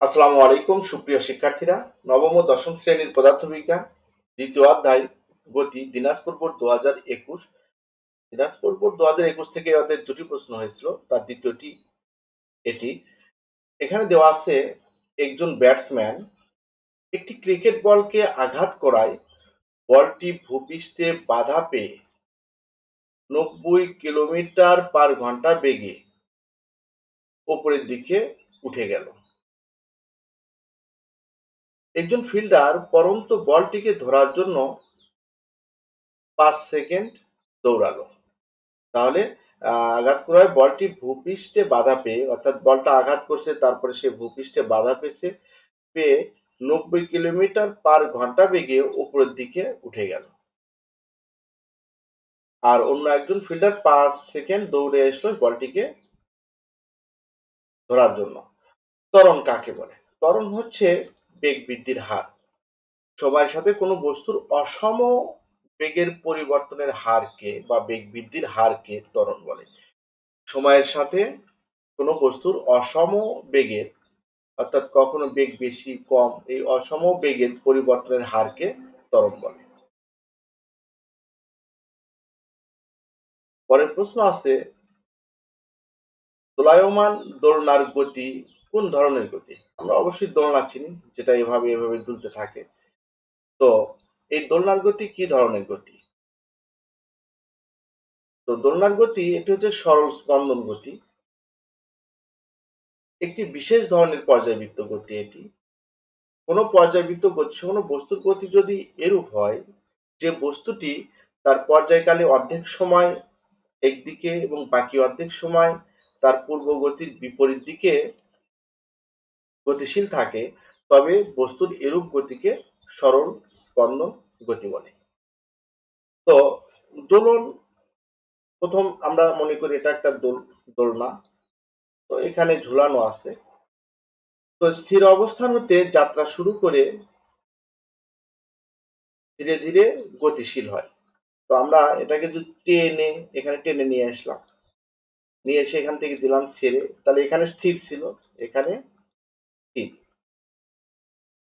আসসালামু আলাইকুম সুপ্রিয় শিক্ষার্থীরা। নবম ও দশম শ্রেণীর পদার্থবিজ্ঞান দ্বিতীয় অধ্যায় গতি দিনাজপুর বোর্ড 2021। দিনাজপুর বোর্ড 2021 থেকে ওদের দুটি প্রশ্ন হয়েছিল, তার দ্বিতীয়টি এটি। এখানে দেওয়া আছে একজন ব্যাটসম্যান একটি ক্রিকেট বলকে আঘাত করায় বলটি ভূপৃষ্ঠে বাধা পেয়ে 90 কিলোমিটার পার ঘন্টা বেগে উপরের দিকে উঠে গেল। একজন ফিল্ডার পরন্ত বলটিকে ধরার জন্য 5 সেকেন্ড দৌড়ালো। তাহলে আঘাত করায় বলটি ভূপৃষ্ঠে বাধা পেয়ে, অর্থাৎ বলটা আঘাত করছে, তারপরে সে ভূপৃষ্ঠে বাধা পেয়ে 90 কিলোমিটার পার ঘন্টা বেগে উপরের দিকে উঠে গেল। আর অন্য একজন ফিল্ডার 5 সেকেন্ড দৌড়ে আসলো বলটিকে ধরার জন্য। ত্বরণ কাকে বলে? ত্বরণ হচ্ছে বেগ বৃদ্ধির হার। সময়ের সাথে কোনো বস্তুর অসম বেগের পরিবর্তনের হারকে বা বেগ বৃদ্ধির হারকে ত্বরণ বলে। সময়ের সাথে কোনো বস্তুর অসম বেগের, অর্থাৎ কখনো বেগ বেশি কম, এই অসম বেগের পরিবর্তনের হারকে ত্বরণ বলে। পরের প্রশ্ন আছে, দোলায়মান দোলনার গতি কোন ধরনের গতি? আমরা অবশ্যই দোলনা চিনি, যেটা এভাবে দুলতে থাকে। তো এই দোলনার গতি কি ধরনের গতি? তো দোলনার গতি এটি হচ্ছে সরল স্পন্দন গতি, একটি বিশেষ ধরনের পর্যায়বৃত্ত গতি। এটি কোনো পর্যায়বৃত্ত গতি, কোনো বস্তুর গতি যদি এরূপ হয় যে বস্তুটি তার পর্যায়কালে অর্ধেক সময় একদিকে এবং বাকি অর্ধেক সময় তার পূর্ব গতির বিপরীত দিকে গতিশীল থাকে, তবে বস্তুর এরূপ গতিকে সরল স্পন্দন গতি বলে। তো দোলন, প্রথম আমরা মনে করি এটা একটা দোলনা। তো এখানে ঝুলানো আছে। তো স্থির অবস্থান হতে যাত্রা শুরু করে ধীরে ধীরে গতিশীল হয়। তো আমরা এটাকে যদি টেনে, এখানে টেনে নিয়ে আসলাম, নিয়ে এসে এখান থেকে দিলাম ছেড়ে, তাহলে এখানে স্থির ছিল, এখানে স্থির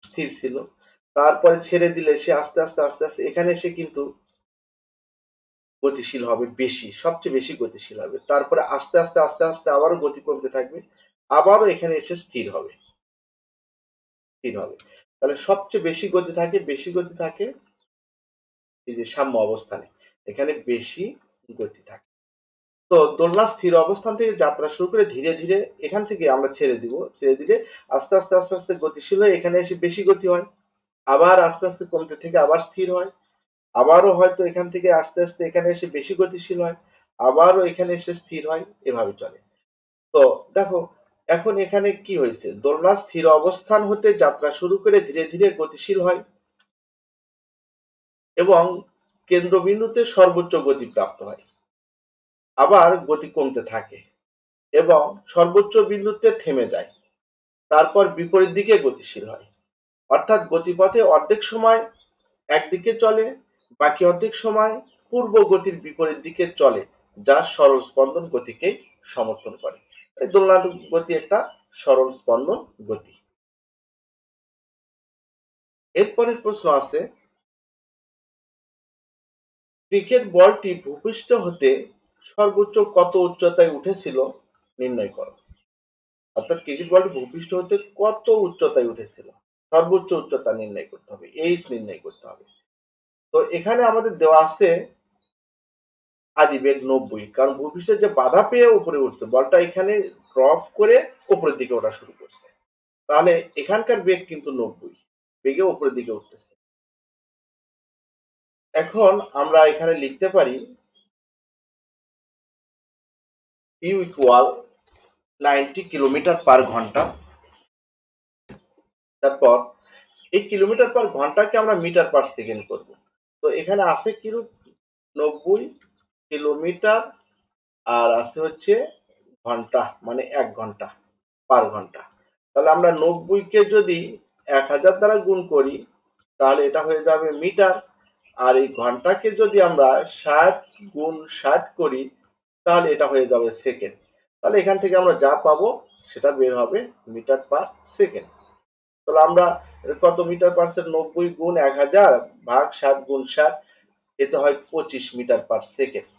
স্থির ছিল। তারপরে ছেড়ে দিলে সে আস্তে আস্তে আস্তে আস্তে এখানে এসে কিন্তু গতিশীল হবে, বেশি, সবচেয়ে বেশি গতিশীল হবে। তারপরে আস্তে আস্তে আস্তে আস্তে আবারও গতি কমতে থাকবে, আবারও এখানে এসে স্থির হবে, স্থির হবে। তাহলে সবচেয়ে বেশি গতি থাকে এই যে সাম্য অবস্থানে, এখানে বেশি গতি থাকে। তো দোলনা স্থির অবস্থান থেকে যাত্রা শুরু করে ধীরে ধীরে এখান থেকে আমরা ছেড়ে দিব, ছেড়ে দিলে আস্তে আস্তে আস্তে আস্তে গতিশীল হয়ে এখানে এসে বেশি গতি হয়, আবার আস্তে আস্তে কমতে থেকে আবার স্থির হয়, আবারও হয়তো এখান থেকে আস্তে আস্তে এখানে এসে বেশি গতিশীল হয়, আবারও এখানে এসে স্থির হয়, এভাবে চলে। তো দেখো, এখন এখানে কি হয়েছে, দোলনা স্থির অবস্থান হতে যাত্রা শুরু করে ধীরে ধীরে গতিশীল হয় এবং কেন্দ্রবিন্দুতে সর্বোচ্চ গতি প্রাপ্ত হয়, আবার গতি কমতে থাকে এবং সর্বোচ্চ বিন্দুতে থেমে যায়, তারপর বিপরীত দিকে গতিশীল হয়। অর্থাৎ গতিপথে অর্ধেক সময় একদিকে চলে, বাকি অর্ধেক সময় পূর্ব গতির বিপরীত দিকে চলে, যা সরল স্পন্দন গতিকে সমর্থন করে। এই দোলনার গতি একটা সরল স্পন্দন গতি। এরপরের প্রশ্ন আছে, ক্রিকেট বলটি ভূপৃষ্ঠ হতে সর্বোচ্চ কত উচ্চতায় উঠেছিল নির্ণয় করো। অর্থাৎ ক্রিকেট বলটি ভূপৃষ্ঠ হতে কত উচ্চতায় উঠেছিল, সর্বোচ্চ উচ্চতা নির্ণয় করতে হবে, এইচ নির্ণয় করতে হবে। তো এখানে আমাদের দেওয়া আছে আদিবেগ 90, কারণ ভূপৃষ্ঠের যে বাধা পেয়ে উপরে উঠছে, বলটা এখানে ড্রপ করে উপরের দিকে ওঠা শুরু করছে, তাহলে এখানকার বেগ কিন্তু 90 বেগে উপরের দিকে উঠতেছে। এখন আমরা এখানে লিখতে পারি ইউ ইকুয়াল 90 কিলোমিটার পার ঘন্টা। তারপর এই কিলোমিটার পার ঘন্টাকে আমরা মিটার পার সেকেন্ড করব। তো এখানে আছে কিরূপ, 90 কিলোমিটার আর আছে হচ্ছে ঘন্টা, মানে 1 ঘন্টা পার ঘন্টা। তাহলে আমরা 90 কে যদি 1000 দ্বারা গুণ করি, তাহলে এটা হয়ে যাবে মিটার। আর এই ঘন্টাকে যদি আমরা 60 গুণ 60 করি, তাহলে এটা হয়ে যাবে সেকেন্ড। তাহলে এখান থেকে আমরা যা পাবো সেটা বের হবে মিটার পার সেকেন্ড। তাহলে আমরা কত মিটার পার সেকেন্ড, 90 গুণ 1000 ভাগ 60 গুণ 60, এতে হয় 25 মিটার পার সেকেন্ড।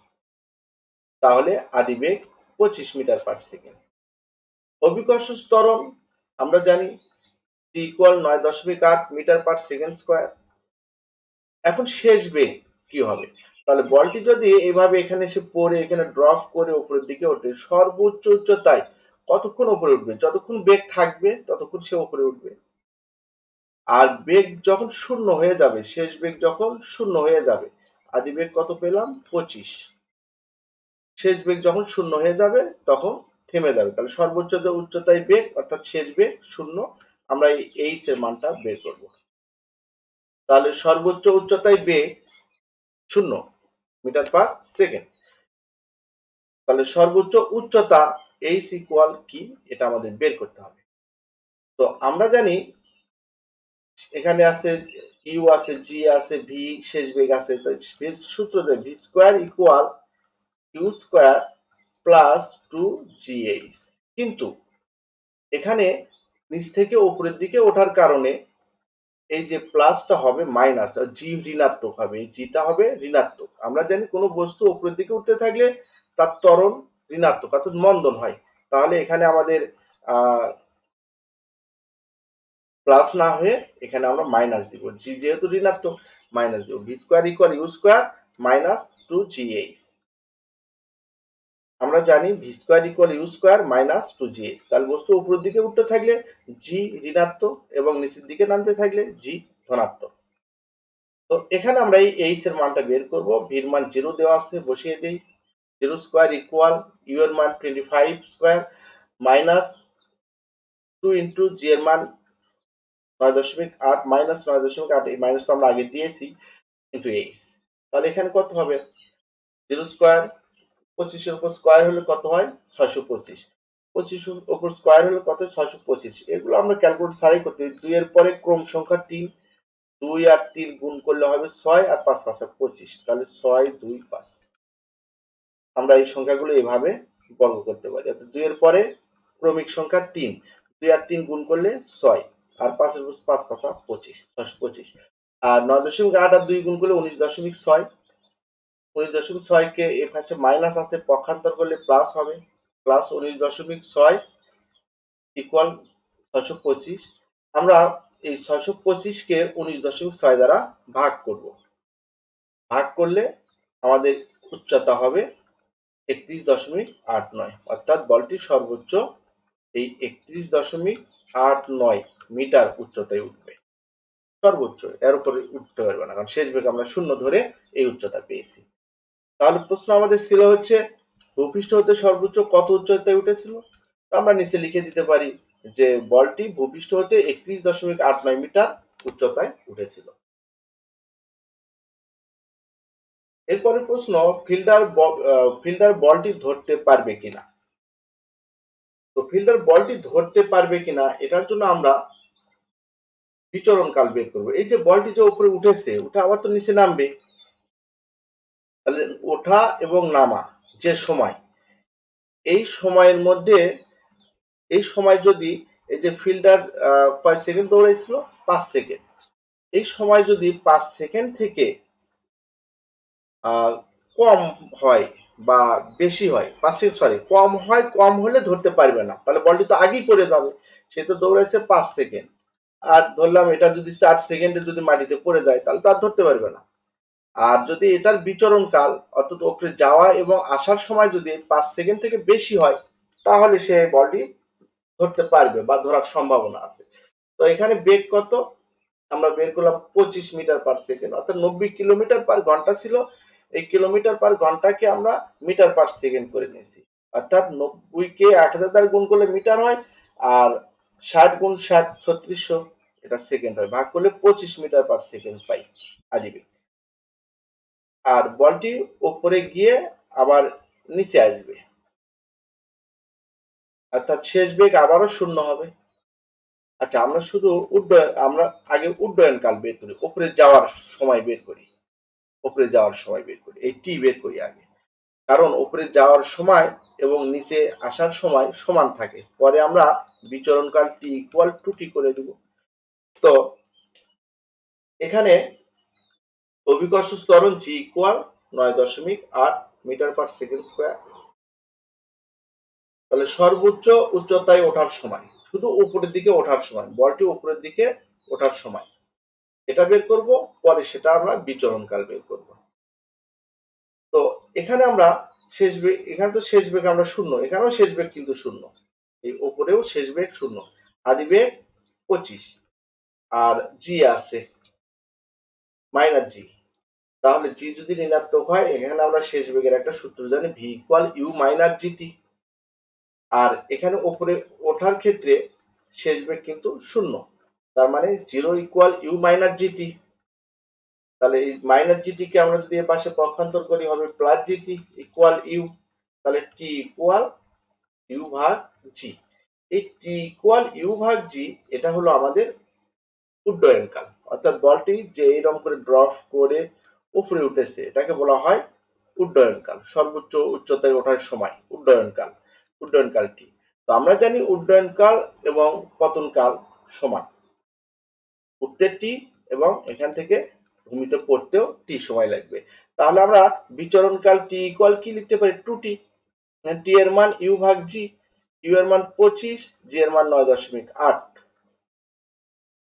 তাহলে আদিবেগ 25 মিটার পার সেকেন্ড। অভিকর্ষ ত্বরণ আমরা জানি T equal 9.8 metre per second square. এখন শেষ বেগ কি হবে? তাহলে বলটি যদি এইভাবে এখানে এসে পড়ে এখানে ড্রপ করে উপরের দিকে ওঠে, সর্বোচ্চ উচ্চতায় কতক্ষণ উপরে উঠবে? যতক্ষণ বেগ থাকবে ততক্ষণ সে উপরে উঠবে। আর বেগ যখন শূন্য হয়ে যাবে, শেষ বেগ যখন শূন্য হয়ে যাবে, আদি বেগ কত পেলাম? 25। শেষ বেগ যখন শূন্য হয়ে যাবে তখন থেমে যাবে। তাহলে সর্বোচ্চ উচ্চতায় বেগ অর্থাৎ শেষ বেগ শূন্য, আমরা এই এইচ এর মানটা বের করব। তাহলে সর্বোচ্চ উচ্চতায় বেগ শূন্য মিটার পার সেকেন্ড। তাহলে সর্বোচ্চ উচ্চতা এইচ ইকুয়াল কি, এটা আমাদের বের করতে হবে। তো আমরা জানি এখানে আছে ইউ আছে, জি আছে, ভি শেষ বেগ আছে। সূত্র দেয় V square equal U square plus 2gh। কিন্তু এখানে নিচ থেকে উপরের দিকে ওঠার কারণে এই যে প্লাসটা হবে মাইনাস, জি ঋণাত্মক হবে, এই জিটা হবে ঋণাত্মক। আমরা জানি কোনো বস্তু উপরের দিকে উঠতে থাকলে তার ত্বরণ ঋণাত্মক অর্থাৎ মন্দন হয়। তাহলে এখানে আমাদের প্লাস না হয়ে এখানে আমরা মাইনাস দিব, জি যেহেতু ঋণাত্মক মাইনাস দিব। V square equal U square minus 2gh। আমরা জানি V square equal U square minus 2gh। তাহলে বস্তু উপরের দিকে উঠতে থাকলে জি ঋণাত্মক এবং নিচের দিকে নামতে থাকলে জি ধনাত্মক। তো এখানে আমরা এই এইচ এর মানটা বের করব। ভির মান 0 দেওয়া আছে, বসিয়ে দেই। 0 স্কোয়ার ইকুয়াল ইউ এর মান 25 স্কোয়ার মাইনাস 2 ইন্টু জি এর মান 9.8 মাইনাস 9.8, এই মাইনাস তো আমরা আগে দিয়েছি, ইন্টু এইচ। তাহলে এখানে কত হবে? 0 স্কোয়ার 25 এর উপর স্কোয়ার হলে কত হয়? 625। 25 এর উপর স্কোয়ার হলে কত? 625। এগুলো আমরা ক্যালকুলেট ছাড়াই করতে পারি। 2 এর পরে ক্রম সংখ্যা 3, 2 আর 3 গুণ করলে হবে 6 আর 5 5 25। তাহলে 6 2 5। আমরা এই সংখ্যাগুলো এভাবে বর্গ করতে পারি। অর্থাৎ 2 এর পরে ক্রমিক সংখ্যা 3, 2 আর 3 গুণ করলে 6 আর 5 এর উপর 5 5 25, 625। আর 9.8 আর 2 গুণ করলে 19.6। 19.6 কে এর পাশে মাইনাস আছে, পক্ষান্তর করলে প্লাস হবে। Plus 19.6 equal 625। আমরা এই 625 কে 19.6 দ্বারা ভাগ করব। ভাগ করলে আমাদের উচ্চতা হবে 31.89, অর্থাৎ বলটি সর্বোচ্চ এই 31.89 মিটার উচ্চতায় উঠবে। সর্বোচ্চ, এর উপরে উঠতে পারবে না, কারণ শেষ বেগ আমরা শূন্য ধরে এই উচ্চতা পেয়েছি। তাহলে প্রশ্ন আমাদের ছিল হচ্ছে ভূপৃষ্ঠ হতে সর্বোচ্চ কত উচ্চতায় উঠেছিল? আমরা নিচে লিখে দিতে পারি যে বলটি ভূপৃষ্ঠ হতে 31.89 মিটার উচ্চতায় উঠেছিল। এরপরে প্রশ্ন, ফিল্ডার বলটি ধরতে পারবে কিনা। তো ফিল্ডার বলটি ধরতে পারবে কিনা এটার জন্য আমরা বিচরণ কাল বের করব। এই যে বলটি যে উপরে উঠেছে, ওটা আবার তো নিচে নামবে। তাহলে ওঠা এবং নামা যে সময়, এই সময়ের মধ্যে, এই সময় যদি এই যে ফিল্ডার কয় সেকেন্ড দৌড়াইছিল? 5 সেকেন্ড। এই সময় যদি 5 সেকেন্ড থেকে কম হয় বা বেশি হয়, 5 সেকেন্ড সরি কম হয়, কম হলে ধরতে পারবে না। তাহলে বলটি তো আগেই পড়ে যাবে। সে তো দৌড়াইছে 5 সেকেন্ড, আর ধরলাম এটা যদি 4 সেকেন্ডে যদি মাটিতে পড়ে যায় তাহলে তো আর ধরতে পারবে না। আর যদি এটার বিচরণ কাল অর্থাৎ উপরে যাওয়া এবং আসার সময় যদি 5 সেকেন্ড থেকে বেশি হয়, তাহলে সে বলটি ধরতে পারবে বা ধরার সম্ভাবনা আছে। তো এখানে বেগ কত আমরা বের করলাম? 25 মিটার পার সেকেন্ড, অর্থাৎ 90 কিলোমিটার পার ঘন্টা ছিল। এই কিলোমিটার পার ঘন্টাকে আমরা মিটার পার সেকেন্ড করে নিয়েছি। অর্থাৎ 90 কে 8000 দ্বারা গুণ করলে মিটার হয়, আর 60 গুণ 60 3600, এটা সেকেন্ড হয়। ভাগ করলে 25 মিটার পার সেকেন্ড পাই আদিবে। আর বলটি উপরে গিয়ে আবার নিচে আসবে, অর্থাৎ শেষ বেগ আবারও শূন্য হবে। আচ্ছা, আমরা শুধু আমরা আগে উড্ডয়ন কাল বের করি, উপরে যাওয়ার সময় বের করি। উপরে যাওয়ার সময় বের করি, এই টি বের করি আগে। কারণ উপরে যাওয়ার সময় এবং নিচে আসার সময় সমান থাকে। পরে আমরা বিচরণকাল টি ইকুয়াল টু টি করে দেব। তো এখানে অভিকর্ষ ত্বরণ G equal 9.8 metre per second square. তাহলে সর্বোচ্চ উচ্চতায় ওঠার সময়, শুধু উপরের দিকে ওঠার সময়, বলটি উপরের দিকে ওঠার সময় এটা বের করব, পরে সেটা আমরা বিচরণকাল বের করব। তো এখানে আমরা শেষ বেগ, এখানে তো শেষ বেগ আমরা শূন্য, এখানেও শেষ বেগ কিন্তু শূন্য, এই উপরেও শেষ বেগ শূন্য, আদি বেগ 25 আর জি আছে মাইনাস জি। তাহলে জি যদি ঋণাত্মক হয়, এখানে আমরা শেষ বেগের একটা সূত্র জানি, V equal U minus GT. আর এখানে উপরে ওঠার ক্ষেত্রে শেষ বেগ কিন্তু শূন্য, তার মানে zero equal U minus GT. তাহলে এই মাইনাস জিটি কে আমরা যদি এর পাশে পক্ষান্তর করি হবে প্লাস জিটি ইকুয়াল ইউ। তাহলে টি ইকুয়াল ইউ ভাগ জি। এই টি ইকুয়াল ইউ ভাগ জি এটা হলো আমাদের উড্ডয়নকাল, অর্থাৎ বলটি যে এইরকম করে ড্রপ করে উপরে উঠেছে এটাকে বলা হয় উড্ডয়নকাল, সর্বোচ্চ উচ্চতায় ওঠার সময় উড্ডয়নকাল, উড্ডয়নকালটি। তো আমরা জানি উড্ডয়নকাল এবং পতনকাল সমান, উঠতে টি এবং এখান থেকে ভূমিতে পড়তেও টি সময় লাগবে। তাহলে আমরা বিচরণকাল টি ইকুয়াল কি লিখতে পারি, টু টি। টি এর মান ইউ ভাগ জি, ইউ এর মান 25, জি এর মান 9.8।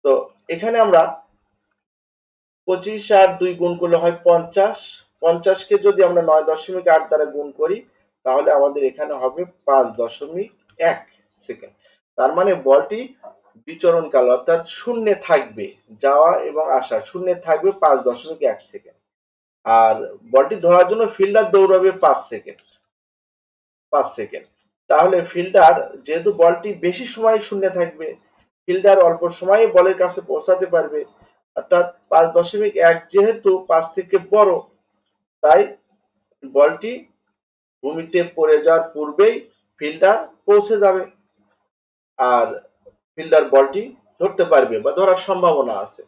তো এখানে আমরা 25 আর 2 গুণ করলে হয় 50, 50 কে যদি আমরা 9.8 দ্বারা গুণ করি তাহলে আমাদের এখানে হবে 5.1 সেকেন্ড। তার মানে বলটি বিচরণকাল অর্থাৎ শূন্যে থাকবে, যাওয়া এবং আসা শূন্যে থাকবে 5.1 সেকেন্ড। আর বলটি ধরার জন্য ফিল্ডার দৌড়াবে 5 সেকেন্ড, 5 সেকেন্ড। তাহলে ফিল্ডার, যেহেতু বলটি বেশি সময় শূন্যে থাকবে, ফিল্ডার অল্প সময়ে বলের কাছে পৌঁছাতে পারবে, অর্থাৎ 5.1 যেহেতু 5 থেকে বড়, তাই বলটি ভূমিতে পড়ে যাওয়ার পূর্বেই ফিল্ডার পৌঁছে যাবে আর ফিল্ডার বলটি ধরতে পারবে বা ধরার সম্ভাবনা আছে।